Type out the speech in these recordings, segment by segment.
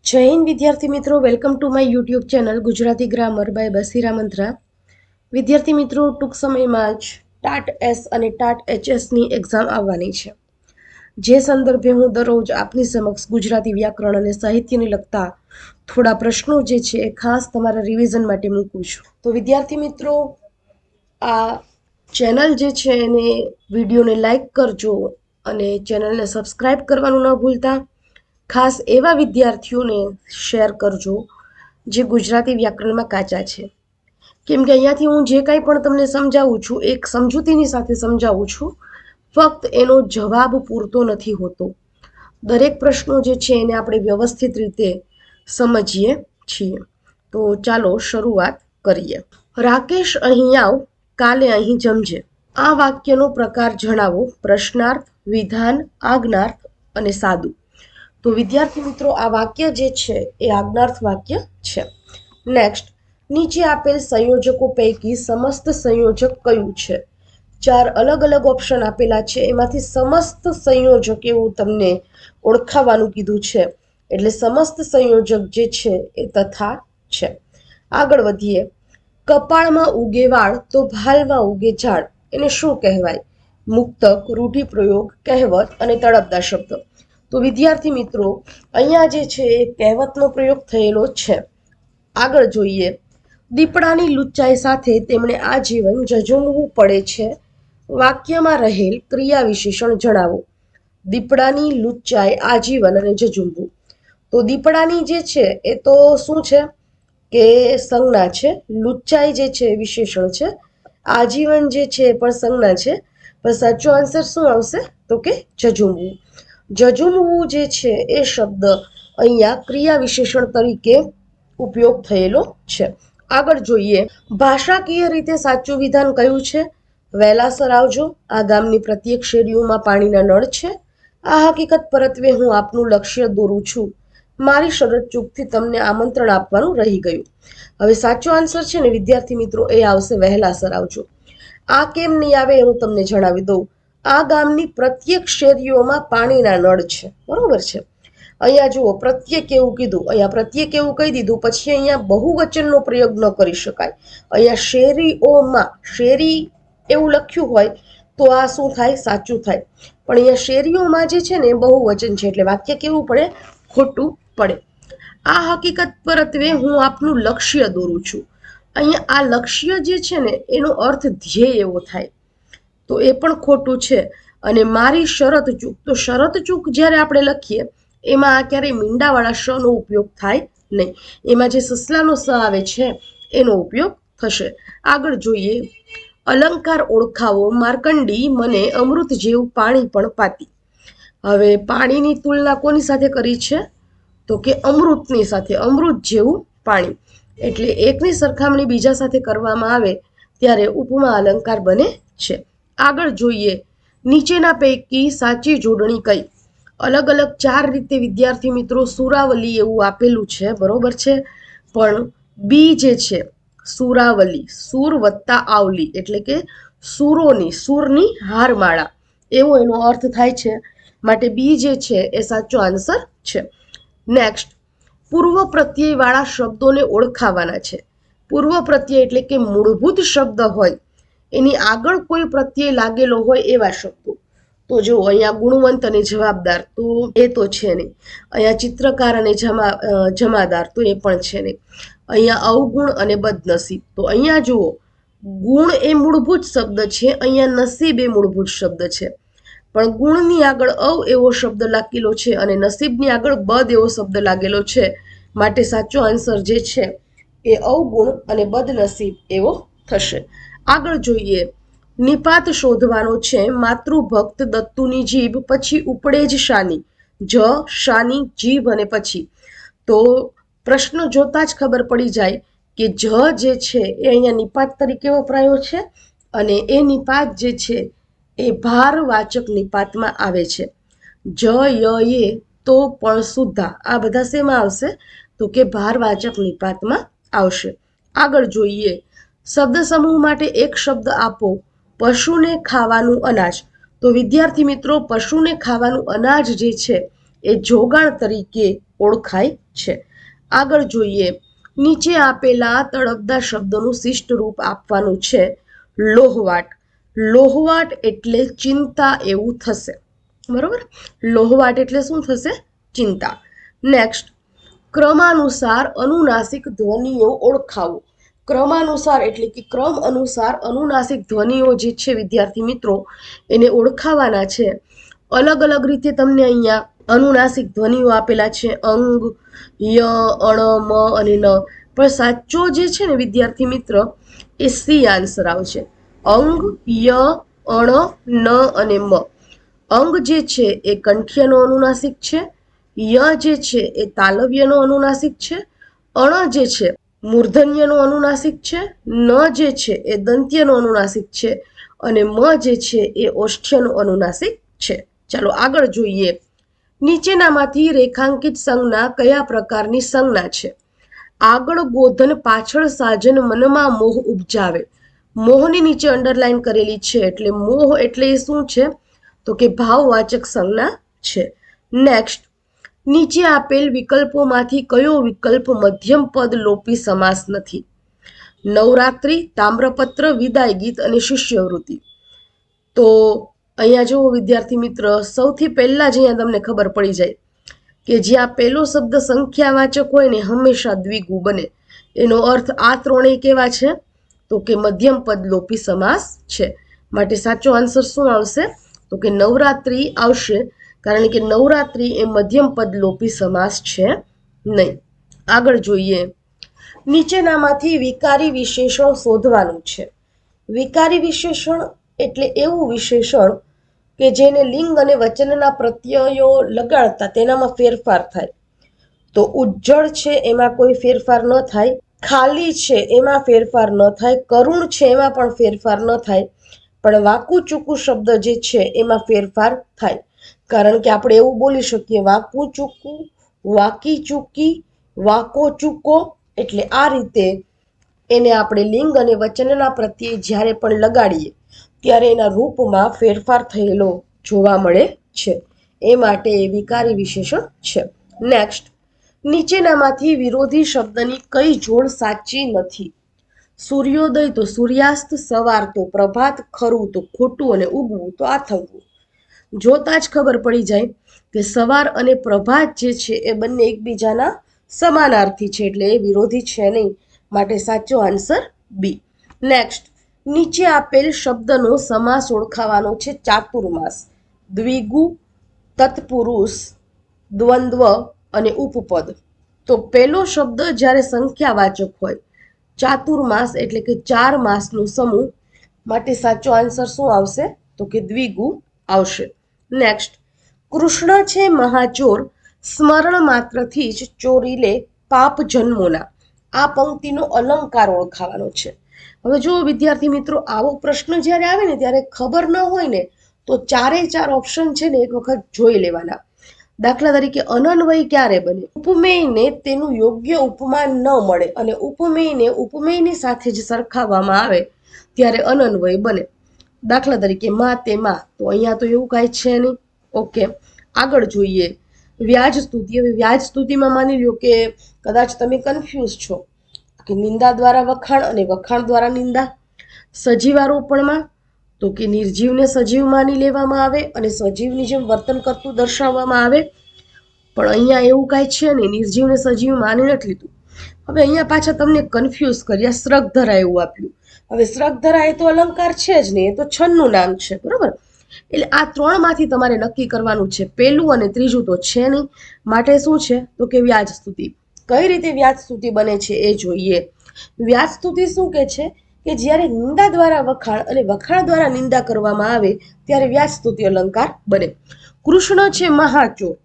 જય હિન્દ વિદ્યાર્થી મિત્રો, welcome to my YouTube channel Gujarati grammar by બસીરા મંત્રા. વિદ્યાર્થી મિત્રો, ટૂંક સમયમાં જ ટાટ એસ અને ટાટ એચએસની એક્ઝામ આવવાની છે, જે સંદર્ભે હું દરરોજ આપની સમક્ષ ગુજરાતી વ્યાકરણ અને સાહિત્યને લગતા થોડા પ્રશ્નો જે છે એ ખાસ તમારા રિવિઝન માટે મૂકું છું. તો વિદ્યાર્થી મિત્રો, આ ચેનલ જે છે એને વિડીયોને લાઈક કરજો અને ચેનલને સબસ્ક્રાઈબ કરવાનું ન ભૂલતા. ખાસ એવા વિદ્યાર્થીઓને શેર કરજો જે ગુજરાતી વ્યાકરણમાં કાચા છે, કેમ કે અહીંયાથી હું જે કાંઈ પણ તમને સમજાવું છું એક સમજૂતીની સાથે સમજાવું છું. ફક્ત એનો જવાબ પૂરતો નથી હોતો. દરેક પ્રશ્નો જે છે એને આપણે વ્યવસ્થિત રીતે સમજીએ છીએ. તો ચાલો શરૂઆત કરીએ. રાકેશ અહીં આવ, કાલે અહીં જમજે. આ વાક્યનો પ્રકાર જણાવો. પ્રશ્નાર્થ, વિધાન, આજ્ઞાર્થ અને સાદું. તો વિદ્યાર્થી મિત્રો, આ વાક્ય જે છે એ આજ્ઞાર્થ વાક્ય છે. નેક્સ્ટ, નીચે આપેલ સંયોજકો પૈકી સમસ્ત સંયોજક કયું છે? 4 અલગ અલગ ઓપ્શન આપેલા છે, એમાંથી સમસ્ત સંયોજક એવું તમને ઓળખાવાનું કીધું છે. એટલે સમસ્ત સંયોજક જે છે એ તથા છે. આગળ વધીએ. કપાળમાં ઉગે વાળ તો ભાલમાં ઉગે ઝાડ, એને શું કહેવાય? મુક્તક, રૂઢિપ્રયોગ, કહેવત અને તળપદા શબ્દ. તો વિદ્યાર્થી મિત્રો, અહીંયા જે છે એ કહેવતનો પ્રયોગ થયેલો છે. આગળ જોઈએ. દીપડાની લુચ્ચાઈ સાથે તેમણે આજીવન ઝઝૂમવું પડે છે. વાક્યમાં રહેલ ક્રિયા વિશેષણ જણાવો. દીપડાની લુચ્ચાઈ, આજીવન અને ઝઝૂમવું. તો દીપડાની જે છે એ તો શું છે કે સંજ્ઞા છે. લુચ્ચાઈ જે છે વિશેષણ છે. આજીવન જે છે એ પણ સંજ્ઞા છે. પણ સાચો આન્સર શું આવશે? તો કે ઝઝૂમવું. ઝઝૂમવું જે છે એ શબ્દ અહીંયા ક્રિયા વિશેષણ તરીકે ઉપયોગ થયેલો છે. આગળ જોઈએ. ભાષાકીય રીતે સાચું વિધાન કયું છે? વહેલાસર આવજો, આ ગામની પ્રત્યેક શેરીઓમાં પાણીના નળ છે. આ હકીકત પરત્વે હું આપનું લક્ષ્ય દોરું છું. મારી શરત ચૂકથી તમને આમંત્રણ આપવાનું રહી ગયું. હવે સાચો આન્સર છે ને વિદ્યાર્થી મિત્રો, એ આવશે વહેલાસર આવજો. આ કેમ નહીં આવે હું તમને જણાવી દઉં. આ ગામની પ્રત્યેક શેરીઓમાં પાણીના નળ છે, બરોબર છે. અહીંયા જુઓ, પ્રત્યેક એવું કીધું, અહીંયા પ્રત્યેક એવું કહી દીધું, પછી અહીંયા બહુવચનનો પ્રયોગ ન કરી શકાય. અહીંયા શેરીઓમાં, શેરી એવું લખ્યું હોય તો આ શું થાય? સાચું થાય. પણ અહીંયા શેરીઓમાં જે છે ને બહુવચન છે, એટલે વાક્ય કેવું પડે? ખોટું પડે. આ હકીકત પરત્વે હું આપનું લક્ષ્ય દોરું છું. અહીંયા આ લક્ષ્ય જે છે ને એનો અર્થ ધ્યેય એવો થાય, તો એ પણ ખોટું છે. અને મારી શરત ચૂક, તો શરત ચૂક જ્યારે આપણે લખીએ એમાં આ ક્યારેય મીંડાવાળા શ નો ઉપયોગ થાય નહીં. એમાં જે સસલાનો સ આવે છે એનો ઉપયોગ થશે. આગળ જોઈએ. અલંકાર ઓળખાવો. માર્કંડી, મને અમૃત જેવું પાણી પણ પાતી. હવે પાણીની તુલના કોની સાથે કરી છે? તો કે અમૃતની સાથે. અમૃત જેવું પાણી, એટલે એકની સરખામણી બીજા સાથે કરવામાં આવે ત્યારે ઉપમા અલંકાર બને છે. આગળ જોઈએ. નીચેના પૈકી સાચી જોડણી કઈ? અલગ અલગ 4 રીતે વિદ્યાર્થી મિત્રો સુરાવલી એવું આપેલું છે, બરોબર છે. પણ બી જે છે સુરાવલી, સુર વત્તા આવલી, એટલે કે સુરોની, સુરની હારમાળા એવો એનો અર્થ થાય છે. માટે બી જે છે એ સાચો આન્સર છે. નેક્સ્ટ, પૂર્વ પ્રત્યય વાળા શબ્દોને ઓળખાવાના છે. પૂર્વ પ્રત્યય એટલે કે મૂળભૂત શબ્દ હોય એની આગળ કોઈ પ્રત્યય લાગેલો હોય એવા શબ્દો. તો જો અહીંયા ગુણવંત અને જવાબદાર, તો એ તો છે નહીં. અહીંયા ચિત્રકાર અને જમાદાર, તો એ પણ છે નહીં. અહીંયા અવગુણ અને બદનસીબ, તો અહીંયા જુઓ, ગુણ એ મૂળભૂત શબ્દ છે, અહીંયા નસીબ એ મૂળભૂત શબ્દ છે. પણ ગુણની આગળ અવ એવો શબ્દ લાગેલો છે અને નસીબની આગળ બદ એવો શબ્દ લાગેલો છે. માટે સાચો આન્સર જે છે એ અવગુણ અને બદનસીબ એવો થશે. આગળ જોઈએ. નિપાત શોધવાનો છે. માતૃભક્ત દત્તુની જીભ પછી ઉપડે જ શાની? જ, શાની, જીભ અને પછી. તો પ્રશ્ન જોતા જ ખબર પડી જાય કે જ જે છે એ અહીંયા નિપાત તરીકે વપરાયો છે અને એ નિપાત જે છે એ ભારવાચક નિપાતમાં આવે છે. જ, ય, એ, તો, પણ, સુદ્ધા, આ બધા શેમાં આવશે? તો કે ભારવાચક નિપાતમાં આવશે. આગળ જોઈએ. શબ્દ સમૂહ માટે એક શબ્દ આપો. પશુને ખાવાનું અનાજ. તો વિદ્યાર્થી મિત્રો, પશુને ખાવાનું અનાજ જે છે એ જોગાણ તરીકે ઓળખાય છે. આગળ જોઈએ, નીચે આપેલા તળપદા શબ્દોનું શિષ્ટ રૂપ આપવાનું છે. લોહવાટ. લોહવાટ એટલે ચિંતા એવું થશે. બરોબર, લોહવાટ એટલે શું થશે? ચિંતા. નેક્સ્ટ, ક્રમાનુસાર અનુનાસિક ધ્વનિઓ ઓળખાવો. ક્રમાનુસાર એટલે કે ક્રમ અનુસાર અનુનાસિક ધ્વનિઓ જે છે વિદ્યાર્થી મિત્રો એને ઓળખાવાના છે. અલગ અલગ રીતે તમને અહીંયા અનુનાસિક ધ્વનિઓ આપેલા છે, અંગ, ય, અણ, મ અને ન. પણ સાચો જે છે ને વિદ્યાર્થી મિત્ર એ સી આન્સર આવશે. અંગ, ય, અણ, ન અને મ. અંગ જે છે એ કંઠ્યનો અનુનાસિક છે, ય જે છે એ તાલવ્યનો અનુનાસિક છે, અણ જે છે મૂર્ધન્યનો અનુનાસિક છે, ન જે છે એ દંત્યનો અનુનાસિક છે અને મ જે છે એ ઓષ્ઠ્યનો અનુનાસિક છે. ચાલો આગળ જોઈએ, નીચેનામાંથી રેખાંકિત સંજ્ઞા કયા પ્રકારની સંજ્ઞા છે? આગળ ગોધન પાછળ સાજન મનમાં મોહ ઉપજાવે. મોહની નીચે અંડરલાઈન કરેલી છે, એટલે મોહ એટલે એ શું છે તો કે ભાવવાચક સંજ્ઞા છે. નેક્સ્ટ, નીચે આપેલ વિકલ્પોમાંથી કયો વિકલ્પ મધ્યમ પદ લોપી સમાસ નથી? નવરાત્રી, તામ્રપત્ર, વિદાય ગીત અને શિષ્યવૃત્તિ. તો અહીંયા જુઓ વિદ્યાર્થી મિત્ર, સૌથી પહેલા જ અહીંયા તમને ખબર પડી જાય કે જ્યાં પહેલો શબ્દ સંખ્યાવાચક હોય ને હંમેશા દ્વિગુ બને. એનો અર્થ આ ત્રણેય કેવા છે તો કે મધ્યમ પદ લોપી સમાસ છે. માટે સાચો આન્સર શું આવશે તો કે નવરાત્રી આવશે, કારણ કે નવરાત્રી એ મધ્યમ પદ લોપી સમાસ છે નહીં. આગળ જોઈએ, નીચેનામાંથી વિકારી વિશેષણ શોધવાનું છે. વિકારી વિશેષણ એટલે એવું વિશેષણ કે જેને લિંગ અને વચનના પ્રત્યયો લગાડતા તેનામાં ફેરફાર થાય. તો ઉજ્જળ છે એમાં કોઈ ફેરફાર ન થાય, ખાલી છે એમાં ફેરફાર ન થાય, કરુણ છે એમાં પણ ફેરફાર ન થાય, પણ વાકું ચૂકું શબ્દ જે છે એમાં ફેરફાર થાય. કારણ કે આપણે એવું બોલી શકીએ વાકું ચૂકું, વાકી ચૂકી, વાકો ચૂકો. એટલે આ રીતે એને આપણે લિંગ અને વચનના પ્રત્યે જ્યારે પણ લગાડીએ ત્યારે એના રૂપમાં ફેરફાર થયેલો જોવા મળે છે. એ માટે એ વિકારી વિશેષણ છે. નેક્સ્ટ, નીચેનામાંથી વિરોધી શબ્દની કઈ જોડ સાચી નથી? સૂર્યોદય તો સૂર્યાસ્ત, સવાર તો પ્રભાત, ખરું તો ખોટું અને ઉગવું તો આથમવું. જોતા જ ખબર પડી જાય કે સવાર અને પ્રભાત જે છે એ બંને એકબીજાના સમાનાર્થી છે, એટલે એ વિરોધી છે નહીં. માટે સાચો આન્સર બી. નેક્સ્ટ, નીચે આપેલ શબ્દનો સમાસ ઓળખાવાનો છે. ચાતુર્માસ, દ્વિગુ, તત્પુરુષ, દ્વંદ્વ અને ઉપપદ. તો પહેલો શબ્દ જ્યારે સંખ્યાવાચક હોય, ચાતુર્માસ એટલે કે 4 માસનો સમૂહ, માટે સાચો આન્સર શું આવશે તો કે દ્વિગુ આવશે. નેક્સ્ટ, કૃષ્ણ છે મહાચોર, સ્મરણ માત્રથી જ ચોરી લે પાપ જન્મોના. આ પંક્તિનો અલંકાર ઓળખાવાનો છે. હવે જો વિદ્યાર્થી મિત્રો આવો પ્રશ્ન જ્યારે આવે ને ત્યારે ખબર ન હોય ને તો 4 ઓપ્શન છે ને એક વખત જોઈ લેવાના. દાખલા તરીકે અનન્વય ક્યારે બને? ઉપમેયને તેનું યોગ્ય ઉપમાન ન મળે અને ઉપમેયને ઉપમેયની સાથે જ સરખાવવામાં આવે ત્યારે અનન્વય બને. દાખલા તરીકે માં તે માં, તો અહીંયા તો એવું કાંઈ છે નહીં. ઓકે, આગળ જોઈએ, વ્યાજ સ્તુતિ. હવે વ્યાજ સ્તુતિમાં માની લો કે કદાચ તમે કન્ફ્યુઝ છો કે નિંદા દ્વારા વખાણ અને વખાણ દ્વારા નિંદા. સજીવારોપણમાં તો કે નિર્જીવને સજીવ માની લેવામાં આવે અને સજીવની જેમ વર્તન કરતું દર્શાવવામાં આવે. પણ અહીંયા એવું કાંઈ છે નહીં, નિર્જીવને સજીવ માની નથી લીધું. હવે અહીંયા પાછા તમને કન્ફ્યુઝ કર્યા, શ્રગધરા એવું આપ્યું. હવે શ્રગધરા એ તો અલંકાર છે જ નહીં, એ તો છંદનું નામ છે, બરાબર. એટલે આ 3માંથી તમારે નક્કી કરવાનું છે. પહેલું અને ત્રીજું તો છે નહીં. માટે શું છે તો કે વ્યાજ સ્તુતિ. કઈ રીતે વ્યાજ સ્તુતિ બને છે એ જોઈએ. વ્યાજ સ્તુતિ શું કે છે કે જ્યારે નિંદા દ્વારા વખાણ અને વખાણ દ્વારા નિંદા કરવામાં આવે ત્યારે વ્યાજ સ્તુતિ અલંકાર બને. કૃષ્ણ છે મહાચોર,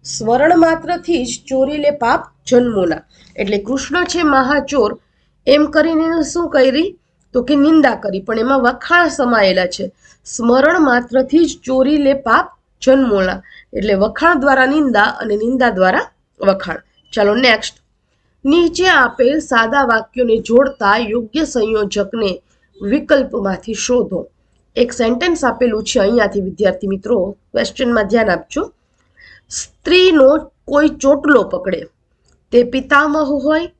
સ્મરણ માત્રથી જ ચોરી લે પાપ જન્મોના. એટલે કૃષ્ણ છે મહાચોર એમ કરીને શું કરી તો કે નિંદા કરી, પણ એમાં વખાણ સમાયેલા છે. સ્મરણ માત્રથી જ ચોરી લે પાપ જન્મોના, એટલે વખાણ દ્વારા નિંદા અને નિંદા દ્વારા વખાણ. ચાલો નેક્સ્ટ, નીચે આપેલ સાદા વાક્યોને જોડતા યોગ્ય સંયોજકને વિકલ્પમાંથી શોધો. એક સેન્ટેન્સ આપેલું છે અહીંયાથી વિદ્યાર્થી મિત્રો, ક્વેશ્ચનમાં ધ્યાન આપજો. સ્ત્રીનો કોઈ ચોટલો પકડે, તે પિતામહ હોય,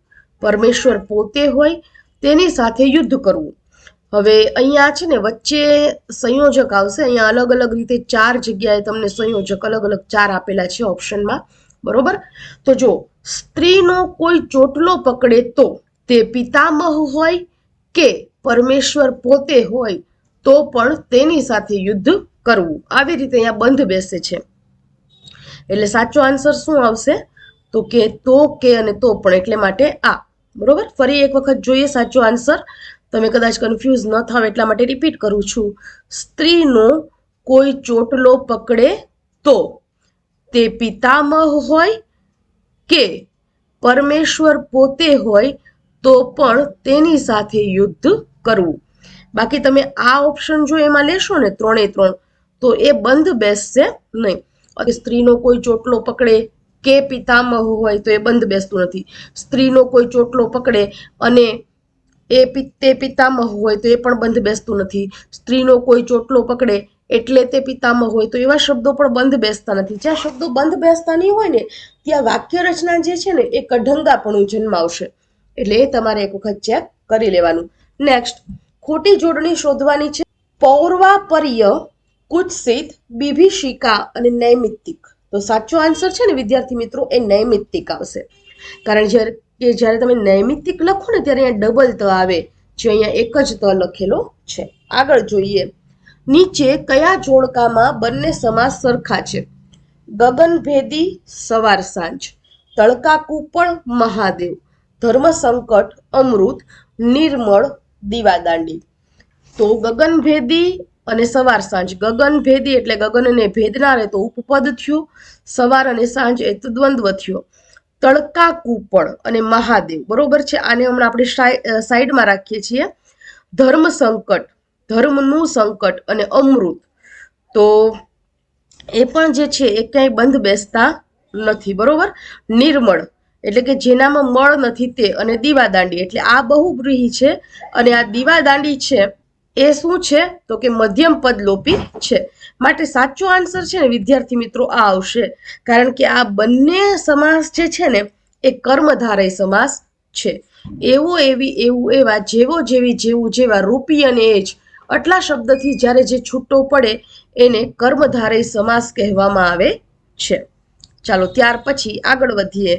પરમેશ્વર પોતે હોય, તેની સાથે યુદ્ધ કરવું. હવે અહીંયા છે ને વચ્ચે સંયોજક આવશે. અહીંયા અલગ અલગ રીતે 4 જગ્યાએ તમને સંયોજક અલગ અલગ 4 આપેલા છે ઓપ્શનમાં, બરોબર. તો જો સ્ત્રીનો કોઈ ચોટલો પકડે તો તે પિતામહ હોય કે પરમેશ્વર પોતે હોય તો પણ તેની સાથે યુદ્ધ કરવું. આવી રીતે અહીંયા બંધ બેસે છે. એટલે સાચો આન્સર શું આવશે? તો કે અને તો પણ, એટલે માટે આ. બરોબર. ફરી એક વખત જોઈએ સાચો આન્સર. તમે કદાચ કન્ફ્યુઝ ન થાવ એટલા માટે રિપીટ કરું છું. સ્ત્રીનો કોઈ ચોટલો પકડે તો તે પિતામહ હોય કે પરમેશ્વર પોતે હોય તો પણ તેની સાથે યુદ્ધ કરવું. બાકી તમે આ ઓપ્શન જો એમાં લેશો ને 3 એ 3, તો એ બંધ બેસશે નહીં. સ્ત્રીનો કોઈ ચોટલો પકડે કે પિતામહ હોય તો એ બંધ બેસતું નથી. સ્ત્રીનો કોઈ ચોટલો પકડે અને તે પિતામહ હોય તો એ પણ બંધ બેસતું નથી. સ્ત્રીનો કોઈ ચોટલો પકડે એટલે તે પિતામહ હોય તો એવા શબ્દો પણ બંધ બેસતા નથી. જ્યાં શબ્દો બંધ બેસતા નહીં હોય ને ત્યાં વાક્ય રચના જે છે ને એ કઢંગાપણું જન્માવશે. એટલે એ તમારે એક વખત ચેક કરી લેવાનું. નેક્સ્ટ, ખોટી જોડણી શોધવાની છે. પૌર્વાપર્ય, કુત્સિત, વિભીષિકા અને નૈમિત્તિક. તો સાચો આન્સર છે ને વિદ્યાર્થી મિત્રો એ નૈમિત્તિક આવશે. કારણ જ્યારે તમે નૈમિત્તિક લખો ને ત્યારે અહીંયા ડબલ ત આવે, જે અહીંયા એક જ ત લખેલો છે. આગળ જોઈએ. નીચે કયા જોડકામાં બંને સમાસ સરખા છે? ગગનભેદી સવાર સાંજ, તડકાકૂપણ મહાદેવ, ધર્મ સંકટ અમૃત, નિર્મળ દીવાદાંડી. તો ગગનભેદી અને સવાર સાંજ. ગગનભેદી એટલે ગગનને ભેદનાર, તો ઉપપદ થયું. સવાર અને સાંજ એ દ્વંદ્વ થયો. તડકાકૂપણ અને મહાદેવ, બરોબર છે. આને હમણાં આપણે સાઈડમાં રાખીએ છીએ. ધર્મ સંકટ, ધર્મનું સંકટ અને અમૃત, તો એ પણ જે છે એ ક્યાંય બંધ બેસતા નથી, બરોબર. નિર્મળ એટલે કે જેનામાં મળ નથી તે, અને દીવાદાંડી એટલે આ બહુવ્રીહી છે. અને આ દીવાદાંડી છે એ શું છે? તો કે મધ્યમ પદ લોપી છે. માટે સાચો આન્સર છે ને વિદ્યાર્થી મિત્રો આ આવશે. કારણ કે આ બંને સમાસ જે છે ને એ કર્મધારય સમાસ છે. એવો એવી એવું એવા, જેવો જેવી જેવું જેવા, રૂપી અને એજ, આટલા શબ્દથી જ્યારે જે છૂટો પડે એને કર્મધારય સમાસ કહેવામાં આવે છે. ચાલો ત્યાર પછી આગળ વધીએ.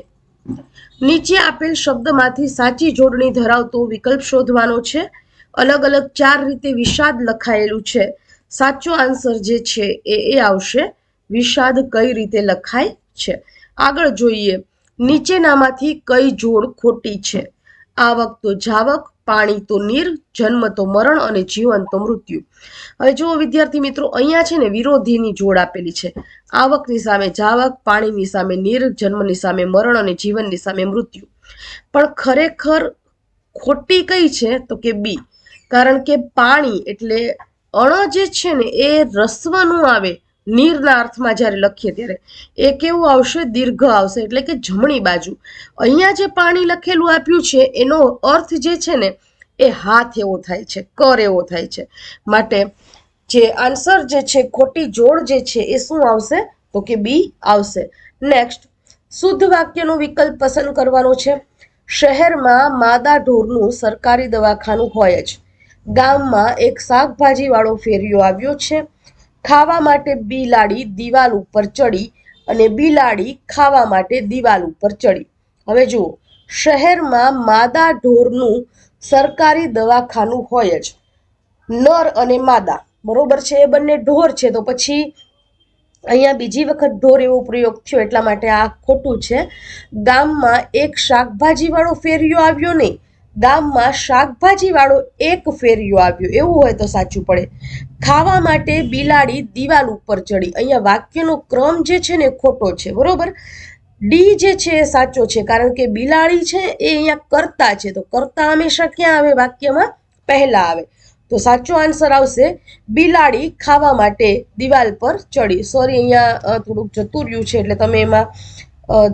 નીચે આપેલ શબ્દમાંથી સાચી જોડણી ધરાવતો વિકલ્પ શોધવાનો છે. અલગ અલગ 4 રીતે વિષાદ લખાયેલું છે. સાચો આન્સર જે છે એ આવશે. વિષાદ કઈ રીતે લખાય છે? આગળ જોઈએ. નીચેનામાંથી કઈ જોડ ખોટી છે? આવક તો જાવક, પાણી તો નીર, જન્મ તો મરણ અને જીવન તો મૃત્યુ. હવે જુઓ વિદ્યાર્થી મિત્રો, અહીંયા છે ને વિરોધીની જોડ આપેલી છે. આવકની સામે જાવક, પાણીની સામે નીર, જન્મની સામે મરણ અને જીવનની સામે મૃત્યુ. પણ ખરેખર ખોટી કઈ છે? તો કે બી. કારણ કે પાણી એટલે અણ જે છે ને એ રસ્વનું આવે. નીરના અર્થમાં જ્યારે લખીએ ત્યારે એ કેવું આવશે? દીર્ઘ આવશે, એટલે કે જમણી બાજુ. અહીંયા જે પાણી લખેલું આપ્યું છે એનો અર્થ જે છે ને એ હાથ એવો થાય છે, કર એવો થાય છે. માટે જે આન્સર જે છે, ખોટી જોડ જે છે એ શું આવશે? તો કે બી આવશે. નેક્સ્ટ, શુદ્ધ વાક્યનો વિકલ્પ પસંદ કરવાનો છે. શહેરમાં માદા ઢોરનું સરકારી દવાખાનું હોય જ. ગામમાં એક શાકભાજી વાળો ફેરિયો આવ્યો છે. ખાવા માટે બિલાડી દિવાલ ઉપર ચડી અને બિલાડી ખાવા માટે દિવાલ ઉપર ચડી. હવે જુઓ, શહેરમાં માદા ઢોરનું સરકારી દવાખાનું હોય જ. નર અને માદા, બરોબર છે, એ બંને ઢોર છે. તો પછી અહીંયા બીજી વખત ઢોર એવો પ્રયોગ થયો, એટલા માટે આ ખોટું છે. ગામમાં એક શાકભાજી વાળો ફેરિયો આવ્યો નહીં, ગામમાં શાકભાજી વાળો એક ફેરિયો આવ્યો, એવું હોય તો સાચું પડે. ખાવા માટે બિલાડી દિવાલ ઉપર ચડી. અહીંયા વાક્યનો ક્રમ જે છે ને ખોટો છે, બરોબર. ડી જે છે એ સાચો છે, કારણ કે બિલાડી છે એ અહીંયા કર્તા છે. તો કર્તા હંમેશા ક્યાં આવે? વાક્યમાં પહેલા આવે. તો સાચો આન્સર આવશે બિલાડી ખાવા માટે દિવાલ પર ચડી. સોરી, અહીંયા થોડુંક જતું રહ્યું છે, એટલે તમે એમાં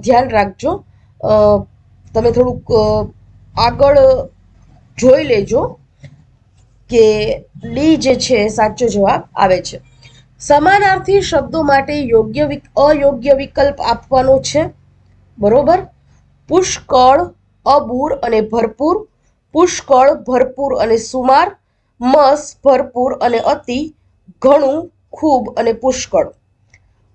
ધ્યાન રાખજો. તમે થોડુંક આગળ જોઈ લેજો કે ડી જે છે સાચો જવાબ આવે છે. સમાનાર્થી શબ્દો માટે અયોગ્ય વિકલ્પ આપવાનો છે. બરોબર. પુષ્કળ, અબૂર અને ભરપૂર, પુષ્કળ, ભરપૂર અને સુમાર, મસ, ભરપૂર અને અતિ, ઘણું, ખૂબ અને પુષ્કળ.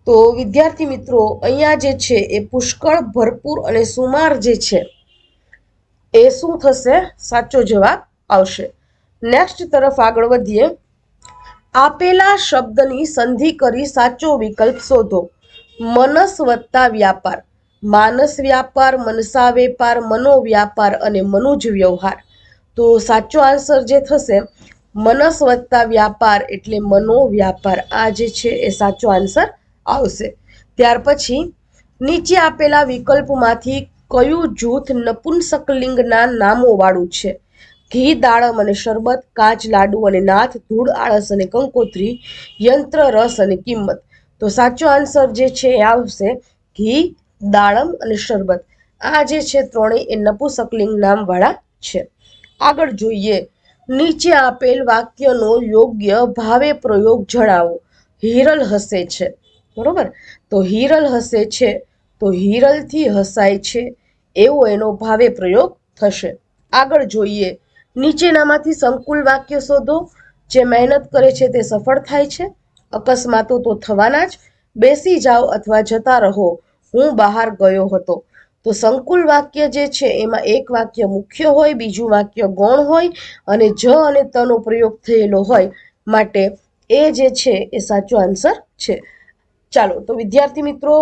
તો વિદ્યાર્થી મિત્રો અહીંયા જે છે એ પુષ્કળ, ભરપૂર અને સુમાર જે છે એ શું થશે? સાચો જવાબ આવશે. નેક્સ્ટ તરફ આગળ વધીએ. આપેલા શબ્દની સંધિ કરી સાચો વિકલ્પ શોધો. મનસ વત્તા વ્યાપાર, માનસ વ્યાપાર, મનસા વેપાર, મનો વ્યાપાર અને મનુજ વ્યવહાર. તો સાચો આન્સર જે થશે મનસ વત્તા વ્યાપાર એટલે મનો વ્યાપાર. આ જે છે એ સાચો આન્સર આવશે. ત્યાર પછી નીચે આપેલા વિકલ્પમાંથી કયું જૂથ નપુંસકલિંગના નામો વાળું છે? ઘી, દાડમ અને શરબત, કાચ, લાડુ અને નાથ, ધૂળ, આળસ અને કંકોત્રી, યંત્ર, રસ અને કિંમત. તો સાચો આન્સર જે છે એ આવશે ઘી, દાડમ અને શરબત. આ જે છે ત્રણેય એ નપુંસકલિંગ નામ વાળા છે. આગળ જોઈએ. નીચે આપેલ વાક્યનો યોગ્ય ભાવે પ્રયોગ જણાવો. હિરલ હસે છે. બરોબર. તો હિરલ હસે છે તો હિરલથી હસાય છે એવો એનો ભાવે પ્રયોગ થશે. આગળ જોઈએ. નીચેનામાંથી સંકુલ વાક્ય શોધો. જે મહેનત કરે છે તે સફળ થાય છે. અકસ્માતો તો થવાના જ. બેસી જાઓ અથવા જતા રહો, હું બહાર ગયો હતો. તો સંકુલ વાક્ય જે છે એમાં એક વાક્ય મુખ્ય હોય, બીજું વાક્ય ગૌણ હોય અને જ અને તનો પ્રયોગ થયેલો હોય. માટે એ જે છે એ સાચો આન્સર છે. ચાલો તો વિદ્યાર્થી મિત્રો,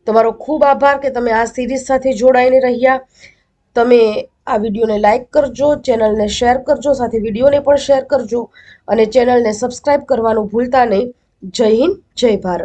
તમારો ખૂબ આભાર કે તમે આ સિરીઝ સાથે જોડાઈને રહ્યા. તમે આ વિડીયોને લાઈક કરજો, ચેનલને શેર કરજો, સાથે વિડીયોને પણ શેર કરજો અને ચેનલને સબસ્ક્રાઈબ કરવાનું ભૂલતા નહીં. જય હિન્દ, જય ભારત.